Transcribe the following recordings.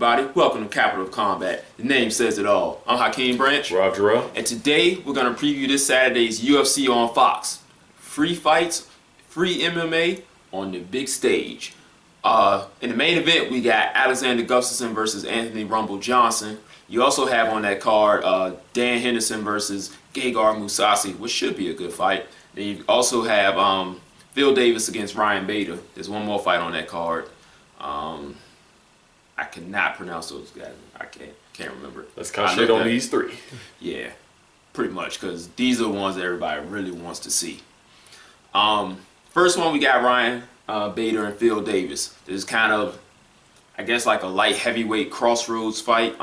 everybody? Welcome to Capital of Combat. The name says it all. I'm Hakeem Branch. Rob Jarrell. And today we're going to preview this Saturday's UFC on Fox. Free fights, free MMA on the big stage. In the main event, we got Alexander Gustafsson versus Anthony Rumble Johnson. You also have on that card Dan Henderson versus Gegard Mousasi, which should be a good fight. Then you also have Phil Davis against Ryan Bader. There's one more fight on that card. I cannot pronounce those guys. I can't remember. Let's concentrate on these three. Yeah, pretty much, because these are the ones that everybody really wants to see. First one, we got Ryan Bader and Phil Davis. This is kind of, I guess, like a light heavyweight crossroads fight.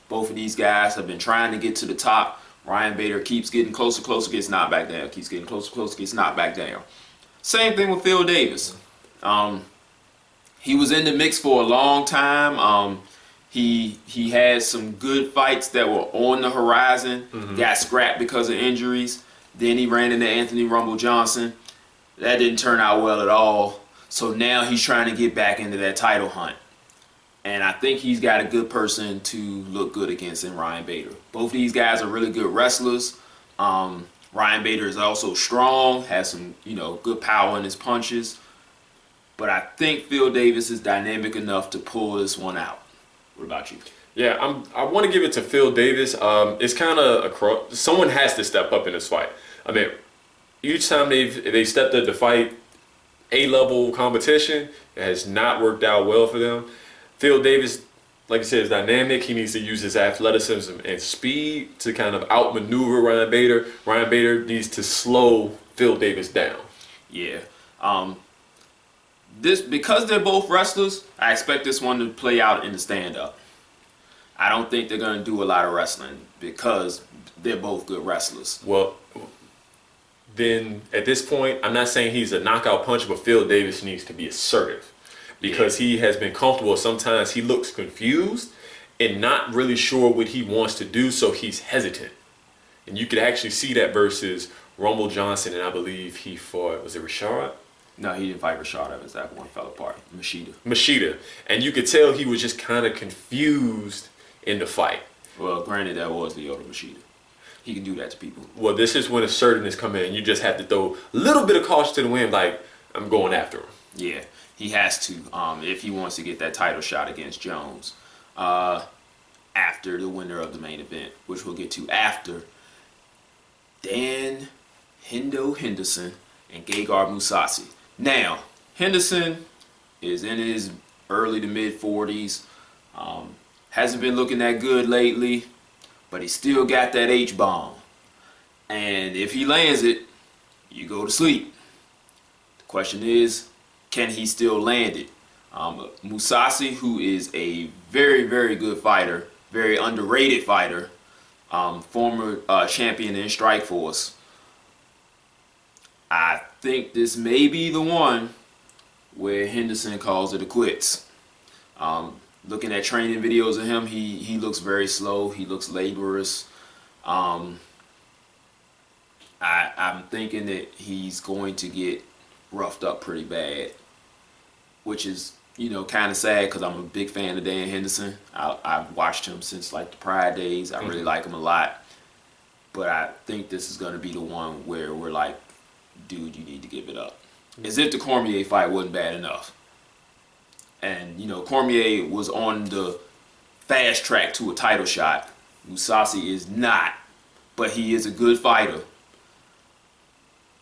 Both of these guys have been trying to get to the top. Ryan Bader keeps getting closer, gets knocked back down. Keeps getting closer, gets knocked back down. Same thing with Phil Davis. He was in the mix for a long time. He had some good fights that were on the horizon. Got scrapped because of injuries. Then he ran into Anthony Rumble Johnson. That didn't turn out well at all. So now he's trying to get back into that title hunt. And I think he's got a good person to look good against in Ryan Bader. Both of these guys are really good wrestlers. Ryan Bader is also strong, has some, good power in his punches. But I think Phil Davis is dynamic enough to pull this one out. What about you? Yeah, I want to give it to Phil Davis. It's kind of someone has to step up in this fight. I mean, each time they stepped up to fight A-level competition, it has not worked out well for them. Phil Davis, like I said, is dynamic. He needs to use his athleticism and speed to kind of outmaneuver Ryan Bader. Ryan Bader needs to slow Phil Davis down. Yeah. Because they're both wrestlers, I expect this one to play out in the stand-up. I don't think they're going to do a lot of wrestling because they're both good wrestlers. Well, then at this point, I'm not saying he's a knockout puncher, but Phil Davis needs to be assertive because he has been comfortable. Sometimes he looks confused and not really sure what he wants to do, so he's hesitant. And you could actually see that versus Rumble Johnson, and I believe he fought, was it Rashad? No, he didn't fight Rashad Evans. That one fell apart. Machida. And you could tell he was just kind of confused in the fight. Well, granted, that was Lyoto Machida. He can do that to people. Well, this is when assertiveness come in. You just have to throw a little bit of caution to the wind, like, I'm going after him. Yeah, he has to if he wants to get that title shot against Jones after the winner of the main event, which we'll get to after Dan Henderson and Gegard Mousasi. Now, Henderson is in his early to mid 40s. Hasn't been looking that good lately, but he still got that H-bomb. And if he lands it, you go to sleep. The question is, can he still land it? Mousasi, who is a very, very good fighter, very underrated fighter, former champion in Strikeforce. I think this may be the one where Henderson calls it a quits. Looking at training videos of him, he looks very slow. He looks laborious. I'm thinking that he's going to get roughed up pretty bad, which is, kind of sad because I'm a big fan of Dan Henderson. I've watched him since like the Pride days. I really like him a lot. But I think this is going to be the one where we're like, dude, you need to give it up. As if the Cormier fight wasn't bad enough. And, Cormier was on the fast track to a title shot. Mousasi is not, but he is a good fighter.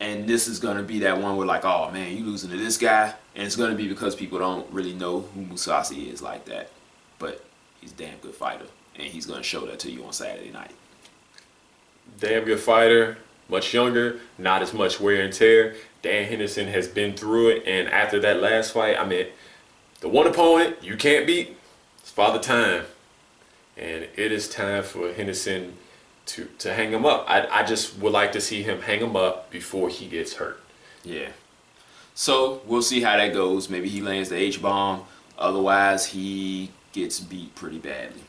And this is going to be that one where like, oh man, you losing to this guy. And it's going to be because people don't really know who Mousasi is like that. But he's a damn good fighter. And he's going to show that to you on Saturday night. Damn good fighter. Much younger, not as much wear and tear. Dan Henderson has been through it, and after that last fight, I mean, the one opponent you can't beat is Father Time. And it is time for Henderson to hang him up. I just would like to see him hang him up before he gets hurt. Yeah. So we'll see how that goes. Maybe he lands the H-bomb. Otherwise, he gets beat pretty badly.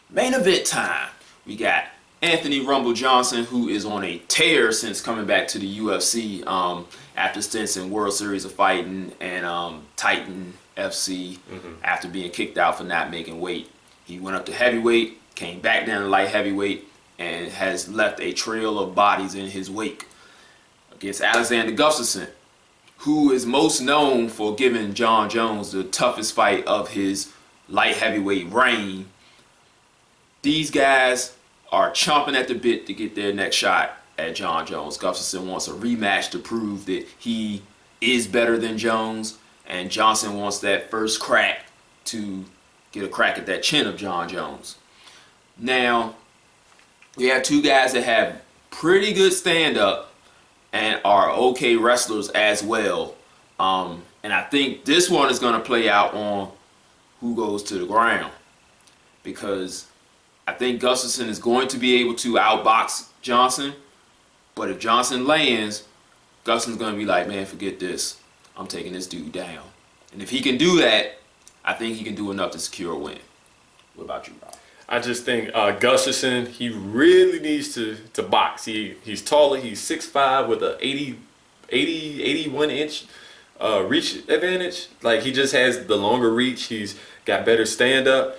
Main event time. We got Anthony Rumble Johnson, who is on a tear since coming back to the UFC after stints in World Series of Fighting and Titan FC after being kicked out for not making weight. He went up to heavyweight, came back down to light heavyweight, and has left a trail of bodies in his wake against Alexander Gustafsson, who is most known for giving Jon Jones the toughest fight of his light heavyweight reign. These guys are chomping at the bit to get their next shot at Jon Jones. Gustafsson wants a rematch to prove that he is better than Jones, and Johnson wants that first crack to get a crack at that chin of Jon Jones. Now, we have two guys that have pretty good stand-up and are okay wrestlers as well. And I think this one is going to play out on who goes to the ground, because I think Gustafsson is going to be able to outbox Johnson, but if Johnson lands, Gustafsson's going to be like, man, forget this. I'm taking this dude down. And if he can do that, I think he can do enough to secure a win. What about you, Rob? I just think Gustafsson, he really needs to box. He's taller. He's 6'5" with a 81 inch reach advantage. Like, he just has the longer reach. He's got better stand up.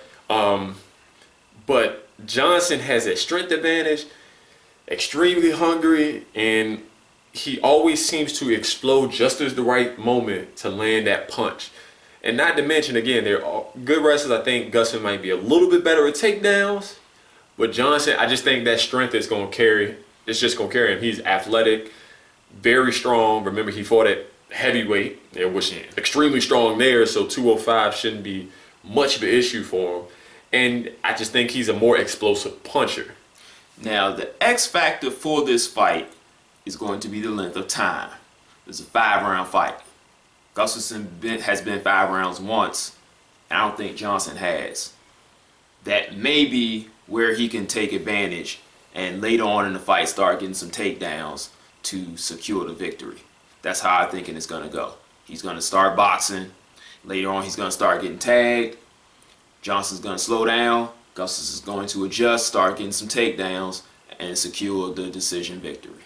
But Johnson has a strength advantage, extremely hungry, and he always seems to explode just at the right moment to land that punch. And not to mention, again, they're all good wrestlers. I think Gustafsson might be a little bit better at takedowns. But Johnson, I just think that strength is going to carry. It's just going to carry him. He's athletic, very strong. Remember, he fought at heavyweight, which is extremely strong there. So 205 shouldn't be much of an issue for him. And I just think he's a more explosive puncher. Now, the X factor for this fight is going to be the length of time. It's a 5-round fight. Gustafsson has been 5 rounds once, and I don't think Johnson has. That may be where he can take advantage and later on in the fight start getting some takedowns to secure the victory. That's how I think it's going to go. He's going to start boxing. Later on, he's going to start getting tagged. Johnson's going to slow down. Gustafsson's going to adjust, start getting some takedowns, and secure the decision victory.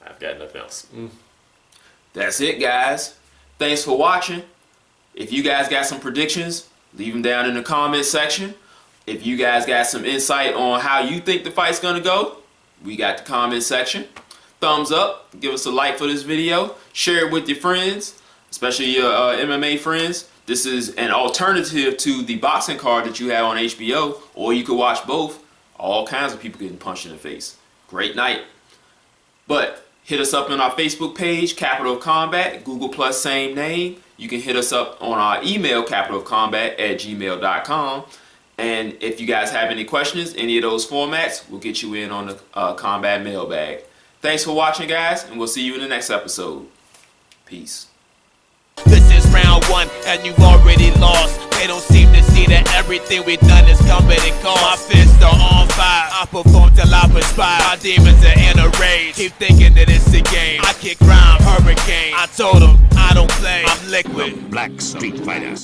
I've got nothing else. That's it, guys. Thanks for watching. If you guys got some predictions, leave them down in the comment section. If you guys got some insight on how you think the fight's going to go, we got the comment section. Thumbs up. Give us a like for this video. Share it with your friends, especially your MMA friends. This is an alternative to the boxing card that you have on HBO, or you could watch both. All kinds of people getting punched in the face. Great night. But hit us up on our Facebook page, Capital of Combat, Google Plus, same name. You can hit us up on our email, capitalofcombat@gmail.com. And if you guys have any questions, any of those formats, we'll get you in on the combat mailbag. Thanks for watching, guys, and we'll see you in the next episode. Peace. This is round 1 and you've already lost. They don't seem to see that everything we've done is coming and cost. My fists are on fire, I perform till I perspire. My demons are in a rage, keep thinking that it's a game. I kick rhyme, hurricane, I told them I don't play, I'm liquid. Black Street Fighter.